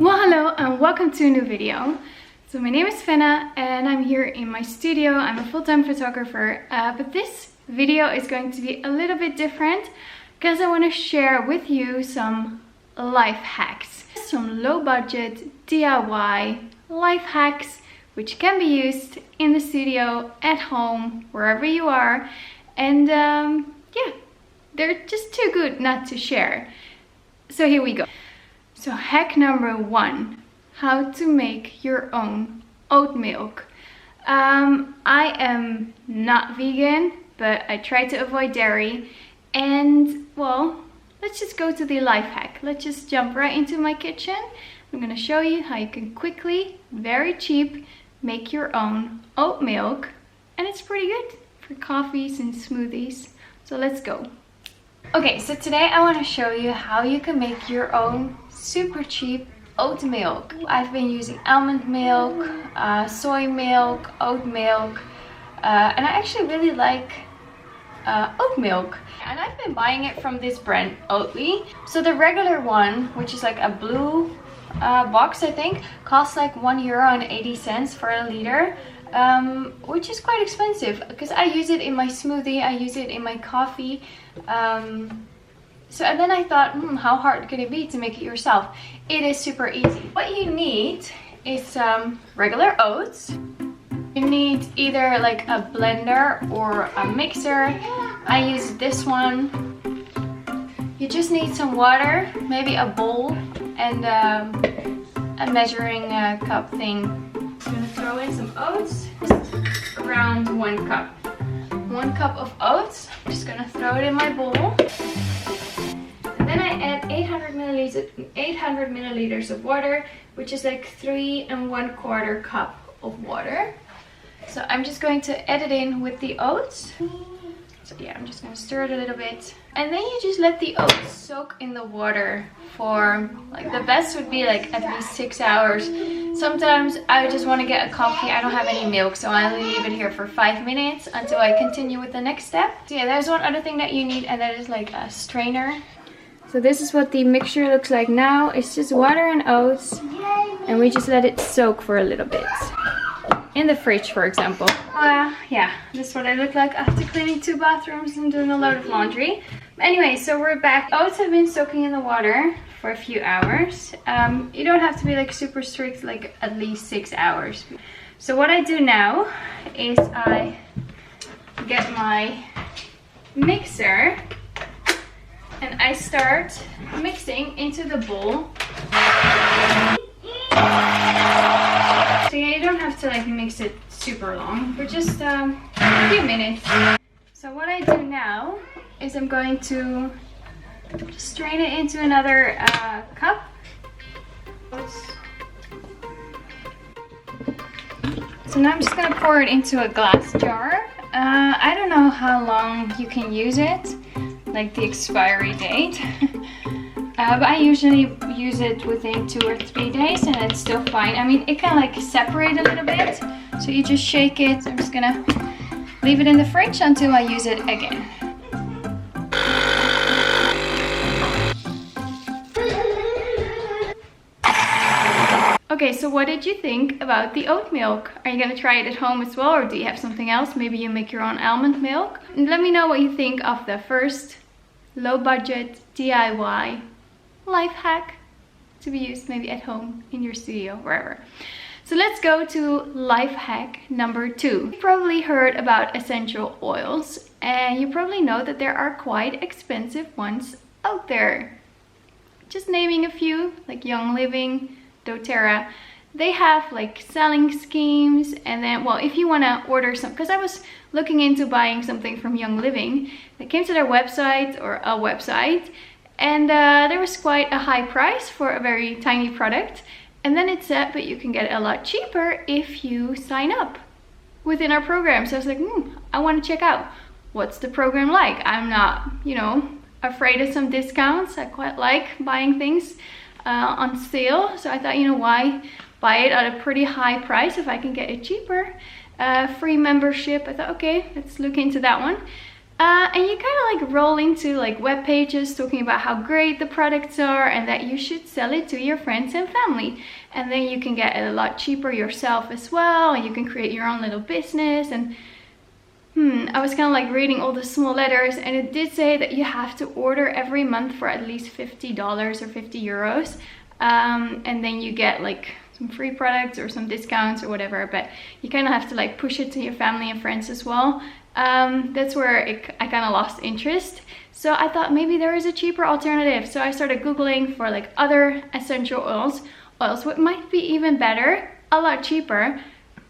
Well, hello and welcome to a new video. So my name is Fenna and I'm here in my studio. I'm a full-time photographer, but this video is going to be a little bit different because I want to share with you some life hacks. Some low budget DIY life hacks which can be used in the studio, at home, wherever you are. And yeah, they're just too good not to share. So here we go. So hack number 1, how to make your own oat milk. I am not vegan, but I try to avoid dairy. And well, let's just go to the life hack. Let's just jump right into my kitchen. I'm gonna show you how you can quickly, very cheap, make your own oat milk. And it's pretty good for coffees and smoothies. So let's go. Okay, so today I want to show you how you can make your own super cheap oat milk. I've been using almond milk, soy milk, oat milk, and I actually really like oat milk. And I've been buying it from this brand, Oatly. So the regular one, which is like a blue box, I think, costs like €1.80 for a liter. Which is quite expensive because I use it in my smoothie, I use it in my coffee. And then I thought, how hard could it be to make it yourself? It is super easy. What you need is regular oats. You need either like a blender or a mixer. I use this one. You just need some water, maybe a bowl, and a measuring cup thing. I'm gonna throw in some oats, just around 1 cup. 1 cup of oats. I'm just gonna throw it in my bowl. And then I add 800 milliliters of water, which is like 3 1/4 cup of water. So I'm just going to add it in with the oats. So yeah, I'm just gonna stir it a little bit. And then you just let the oats soak in the water for, like, the best would be like at least 6 hours. Sometimes I just want to get a coffee, I don't have any milk, so I only leave it here for 5 minutes until I continue with the next step. So yeah, there's one other thing that you need, and that is like a strainer. So this is what the mixture looks like now. It's just water and oats, and we just let it soak for a little bit. In the fridge, for example. Yeah, this is what I look like after cleaning 2 bathrooms and doing a load of laundry. Anyway, so we're back. Oats have been soaking in the water for a few hours. You don't have to be like super strict, like at least 6 hours. So what I do now is I get my mixer and I start mixing into the bowl. So yeah, you don't have to like mix it super long, but just a few minutes. So what I do now is I'm going to just strain it into another cup. So now I'm just gonna pour it into a glass jar. I don't know how long you can use it, like the expiry date. But I usually use it within 2 or 3 days and it's still fine. I mean, it can like separate a little bit. So you just shake it. I'm just gonna leave it in the fridge until I use it again. Okay, so what did you think about the oat milk? Are you gonna try it at home as well, or do you have something else? Maybe you make your own almond milk? And let me know what you think of the first low budget DIY life hack to be used maybe at home, in your studio, wherever. So let's go to life hack number 2. You've probably heard about essential oils, and you probably know that there are quite expensive ones out there. Just naming a few, like Young Living, DOTERRA. They have like selling schemes, and then, well, if you want to order some, because I was looking into buying something from Young Living, I came to their website, or a website, and there was quite a high price for a very tiny product. And then it said, but you can get it a lot cheaper if you sign up within our program. So I was like, I want to check out what's the program like. I'm not, you know, afraid of some discounts. I quite like buying things on sale. So I thought, you know, why buy it at a pretty high price if I can get it cheaper? Free membership. I thought, okay, let's look into that one. And you kind of like roll into like web pages talking about how great the products are and that you should sell it to your friends and family. And then you can get it a lot cheaper yourself as well. And you can create your own little business. And I was kind of like reading all the small letters, and it did say that you have to order every month for at least $50 or 50 euros. And then you get like some free products or some discounts or whatever, but you kind of have to like push it to your family and friends as well. That's where I kind of lost interest. So I thought maybe there is a cheaper alternative. So I started Googling for like other essential oils what might be even better, a lot cheaper,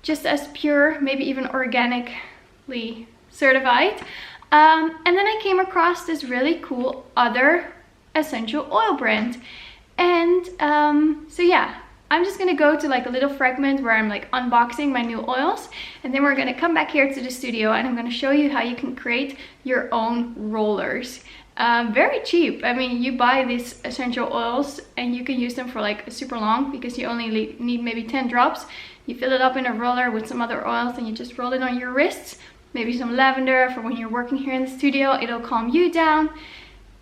just as pure, maybe even organically certified. And then I came across this really cool other essential oil brand. And so yeah, I'm just gonna go to like a little fragment where I'm like unboxing my new oils, and then we're gonna come back here to the studio and I'm gonna show you how you can create your own rollers. Very cheap. I mean, you buy these essential oils and you can use them for like super long because you only need maybe 10 drops. You fill it up in a roller with some other oils and you just roll it on your wrists. Maybe some lavender for when you're working here in the studio. It'll calm you down.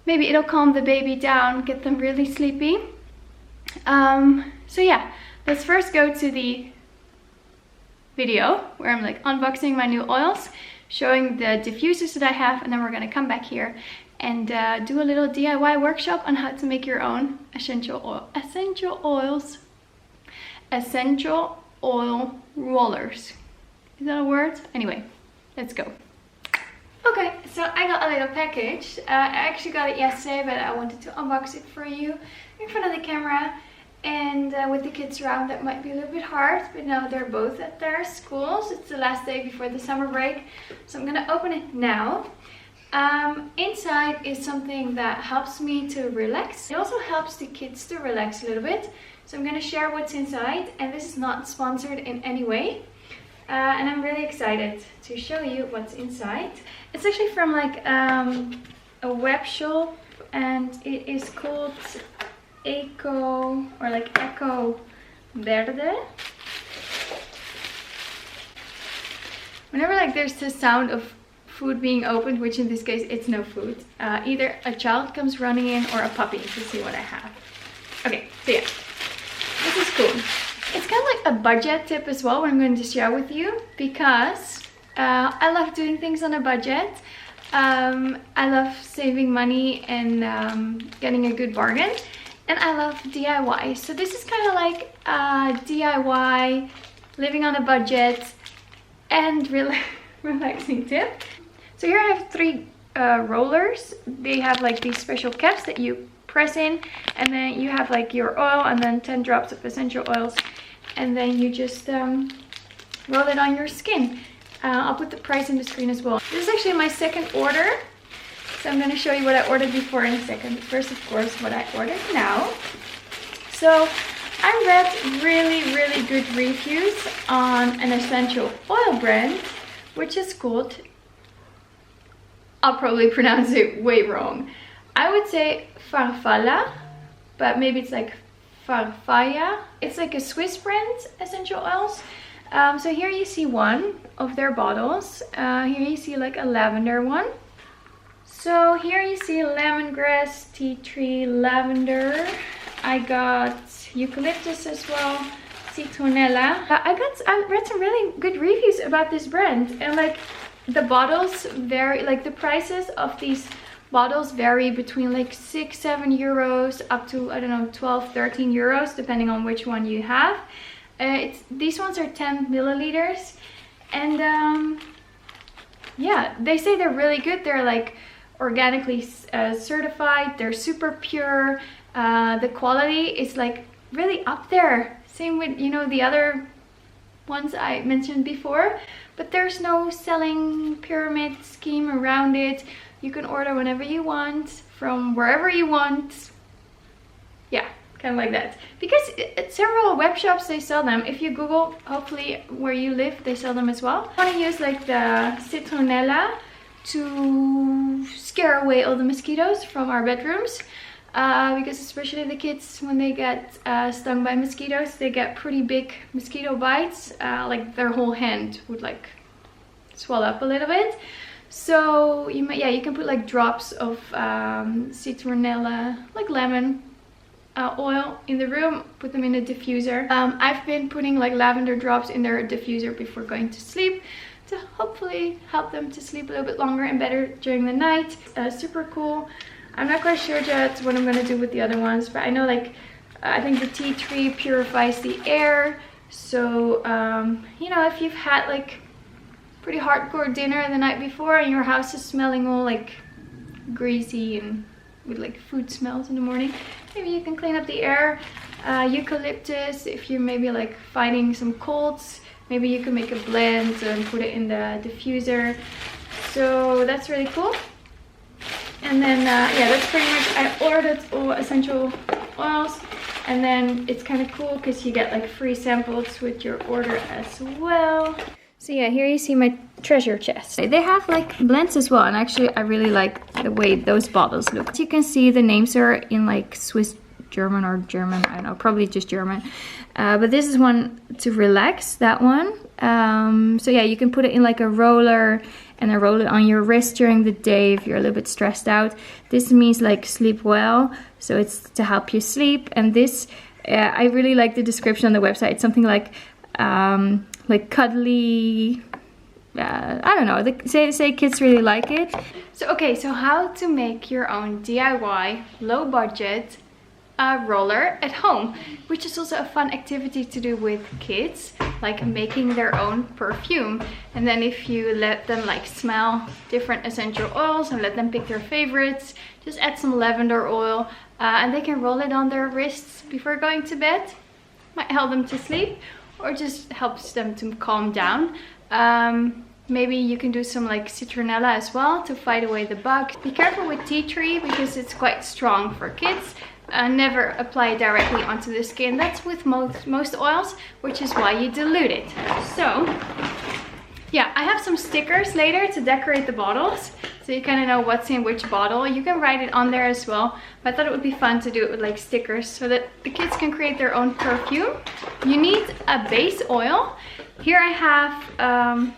Maybe it'll calm the baby down, get them really sleepy. So yeah, let's first go to the video where I'm like unboxing my new oils, showing the diffusers that I have, and then we're gonna come back here and do a little DIY workshop on how to make your own essential oil rollers. Is that a word? Anyway, let's go. Okay, so I got a little package. I actually got it yesterday, but I wanted to unbox it for you in front of the camera. And with the kids around, that might be a little bit hard, but now they're both at their schools. It's the last day before the summer break, so I'm gonna open it now. Inside is something that helps me to relax. It also helps the kids to relax a little bit. So I'm gonna share what's inside, and this is not sponsored in any way. And I'm really excited to show you what's inside. It's actually from like a web shop, and it is called Eco Verde. Whenever like there's the sound of food being opened, which in this case it's no food, either a child comes running in or a puppy, to see what I have. Okay, so yeah, this is cool. It's kind of like a budget tip as well, what I'm going to share with you, because I love doing things on a budget. I love saving money and getting a good bargain. And I love DIY. So this is kind of like DIY, living on a budget, and relaxing tip. So here I have 3 rollers. They have like these special caps that you press in, and then you have like your oil and then 10 drops of essential oils, and then you just roll it on your skin. I'll put the price in the screen as well. This is actually my second order. So I'm going to show you what I ordered before in a second. First, of course, what I ordered now. So I read really good reviews on an essential oil brand, which is called, I'll probably pronounce it way wrong. I would say Farfalla, but maybe it's like Farfalla. It's like a Swiss brand, essential oils. So here you see one of their bottles. Here you see like a lavender one. So here you see lemongrass, tea tree, lavender. I got eucalyptus as well, citronella. I read some really good reviews about this brand, and like the bottles vary, like the prices of these bottles vary between like 6-7 euros up to, I don't know, 12-13 euros depending on which one you have. These ones are 10 milliliters, and yeah, they say they're really good. They're like organically certified. They're super pure. The quality is like really up there. Same with, you know, the other ones I mentioned before, but there's no selling pyramid scheme around it. You can order whenever you want, from wherever you want. Yeah, kind of like that. Because at several web shops they sell them. If you Google, hopefully where you live, they sell them as well. I want to use like the citronella to scare away all the mosquitoes from our bedrooms. Because especially the kids, when they get stung by mosquitoes, they get pretty big mosquito bites. Like their whole hand would like swell up a little bit. So you might, yeah, you can put like drops of citronella, like lemon oil in the room, put them in a diffuser. I've been putting like lavender drops in their diffuser before going to sleep to hopefully help them to sleep a little bit longer and better during the night. Super cool. I'm not quite sure yet what I'm gonna do with the other ones, but I know like I think the tea tree purifies the air. So you know, if you've had like pretty hardcore dinner the night before and your house is smelling all like greasy and with like food smells in the morning, maybe you can clean up the air. Eucalyptus, if you're maybe like fighting some colds, maybe you can make a blend and put it in the diffuser. So that's really cool. And then yeah, that's pretty much, I ordered all essential oils, and then it's kind of cool because you get like free samples with your order as well. So yeah, here you see my treasure chest. They have like blends as well, and actually I really like the way those bottles look. As you can see, the names are in like Swiss German or German, I don't know, probably just German. But this is one to relax, that one. So yeah, you can put it in like a roller and then roll it on your wrist during the day if you're a little bit stressed out. This means like sleep well, so it's to help you sleep. And this, I really like the description on the website. It's something like cuddly, I don't know, say kids really like it. So okay, so how to make your own DIY low budget roller at home, which is also a fun activity to do with kids, like making their own perfume. And then if you let them like smell different essential oils and let them pick their favorites, just add some lavender oil and they can roll it on their wrists before going to bed. Might help them to sleep, or just helps them to calm down. Maybe you can do some like citronella as well to fight away the bug. Be careful with tea tree because it's quite strong for kids. Never apply it directly onto the skin. That's with most oils, which is why you dilute it. So yeah, I have some stickers later to decorate the bottles, so you kind of know what's in which bottle. You can write it on there as well, but I thought it would be fun to do it with like stickers so that the kids can create their own perfume. You need a base oil. Here I have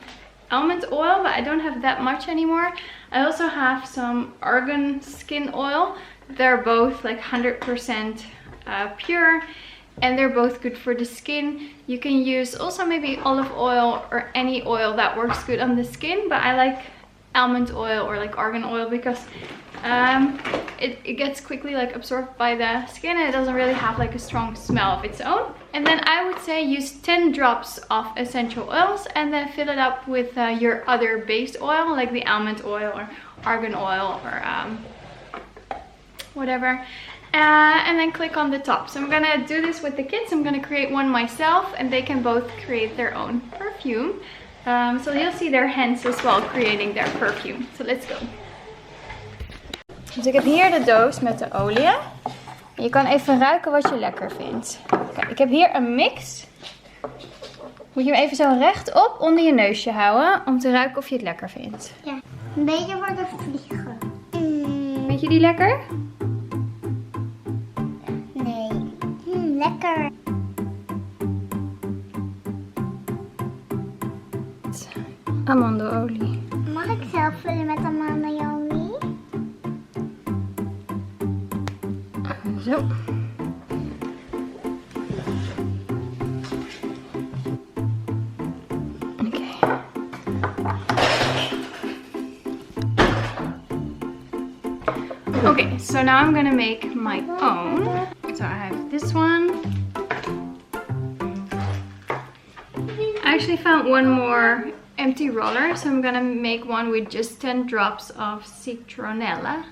almond oil, but I don't have that much anymore. I also have some argan skin oil. They're both like 100% pure, and they're both good for the skin. You can use also maybe olive oil or any oil that works good on the skin, but I like almond oil or like argan oil because it gets quickly like absorbed by the skin and it doesn't really have like a strong smell of its own. And then I would say use 10 drops of essential oils and then fill it up with your other base oil, like the almond oil or argan oil or whatever, and then click on the top. So I'm gonna do this with the kids. I'm gonna create one myself and they can both create their own perfume. So you'll see their hands as well creating their perfume. So let's go. Dus ik heb hier de doos met de olie. Je kan even ruiken wat je lekker vindt. Kijk, ik heb hier een mix. Moet je hem even zo rechtop onder je neusje houden om te ruiken of je het lekker vindt. Ja, een beetje voor de vliegen. Vind je die lekker? Nee. Lekker. Amandelolie. Mag ik zelf vullen met amandelolie? Zo. Okay, so now I'm gonna make my own. So I have this one. I actually found one more empty roller, so I'm gonna make one with just 10 drops of citronella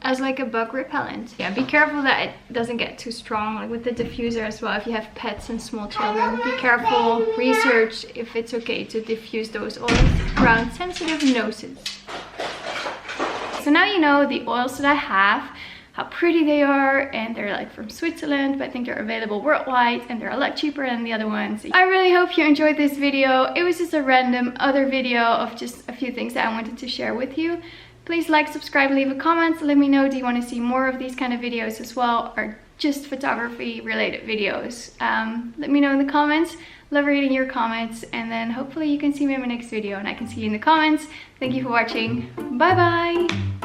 as like a bug repellent. Yeah, be careful that it doesn't get too strong, like with the diffuser as well. If you have pets and small children, be careful, research if it's okay to diffuse those oils around sensitive noses. So now you know the oils that I have, how pretty they are, and they're like from Switzerland, but I think they're available worldwide and they're a lot cheaper than the other ones. I really hope you enjoyed this video. It was just a random other video of just a few things that I wanted to share with you. Please like, subscribe, leave a comment, let me know, do you want to see more of these kind of videos as well, or just photography related videos. Let me know in the comments. Love reading your comments, and then hopefully you can see me in my next video and I can see you in the comments. Thank you for watching. Bye bye.